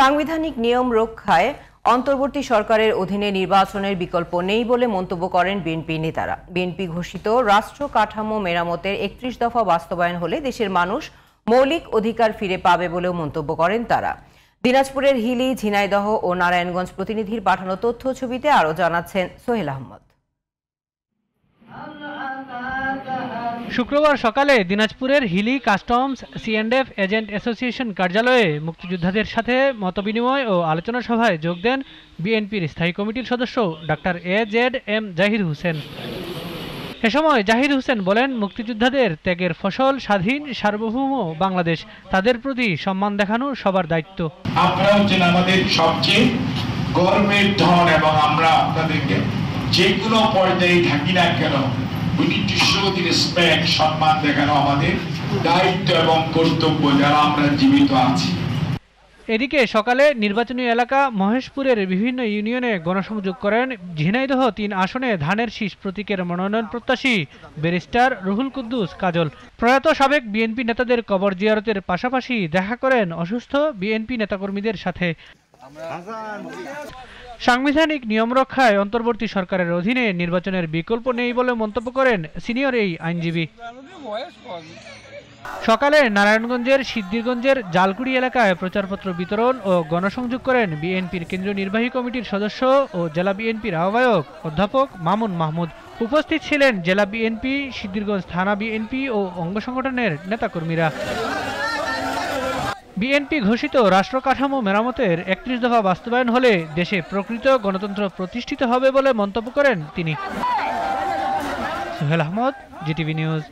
সাংবিধানিক নিয়ম রক্ষায় অন্তর্বর্তী সরকারের অধীনে নির্বাচনের বিকল্প নেই বলে মন্তব্য করেন বিএনপি নেতারা। বিএনপি ঘোষিত রাষ্ট্র কাঠামো মেরামতের ৩১ দফা বাস্তবায়ন হলে দেশের মানুষ মৌলিক অধিকার ফিরে পাবে বলেও মন্তব্য করেন তারা। দিনাজপুরের হিলি, ঝিনাইদহ ও নারায়ণগঞ্জ প্রতিনিধির পাঠানো তথ্য ছবিতে আরও জানাচ্ছেন সোহেল আহমদ। শুক্রবার সকালে দিনাজপুরের Hili customs C&F agent association কার্যালয়ে মুক্তিযোদ্ধাদের সাথে মতবিনিময় ও আলোচনা সভায় যোগ দেন বিএনপির স্থায়ী কমিটির সদস্য ডাক্তার AZM জাহিদ হোসেন। এ সময় জাহিদ হোসেন বলেন, মুক্তিযোদ্ধাদের ত্যাগের ফসল স্বাধীন সার্বভৌম বাংলাদেশ, তাদের প্রতি সম্মান দেখানো সবার দায়িত্ব। আপনারা হচ্ছেন আমাদের সবচেয়ে গর্বের ধন এবং আমরা আপনাদেরকে যে কোনো পর্যায়ে থাকি না কেন সম্মান দেখানো আমাদের দায়িত্ব এবং কর্তব্য যারা আমরা জীবিত আছি। এদিকে সকালে নির্বাচনী এলাকা মহেশপুরের বিভিন্ন ইউনিয়নে গণসংযোগ করেন ঝিনাইদহ ৩ আসনে ধানের শীষ প্রতীকের মনোনয়ন প্রত্যাশী ব্যারিস্টার রুহুল কুদ্দুস কাজল। প্রয়াত সাবেক বিএনপি নেতাদের কবর জিয়ারতের পাশাপাশি দেখা করেন অসুস্থ বিএনপি নেতাকর্মীদের সাথে। সাংবিধানিক নিয়ম রক্ষায় অন্তর্বর্তী সরকারের অধীনে নির্বাচনের বিকল্প নেই বলে মন্তব্য করেন সিনিয়র এই আইনজীবী। সকালে নারায়ণগঞ্জের সিদ্ধিরগঞ্জের জালকুড়ি এলাকায় প্রচারপত্র বিতরণ ও গণসংযোগ করেন বিএনপির কেন্দ্রীয় নির্বাহী কমিটির সদস্য ও জেলা বিএনপির আহ্বায়ক অধ্যাপক মামুন মাহমুদ। উপস্থিত ছিলেন জেলা বিএনপি, সিদ্ধিরগঞ্জ থানা বিএনপি ও অঙ্গ সংগঠনের নেতাকর্মীরা। বিএনপি ঘোষিত রাষ্ট্র কাঠামো মেরামতের ৩১ দফা বাস্তবায়ন হলে দেশে প্রকৃত গণতন্ত্র প্রতিষ্ঠিত হবে বলে মন্তব্য করেন তিনি। Sohel Ahmad, GTV news.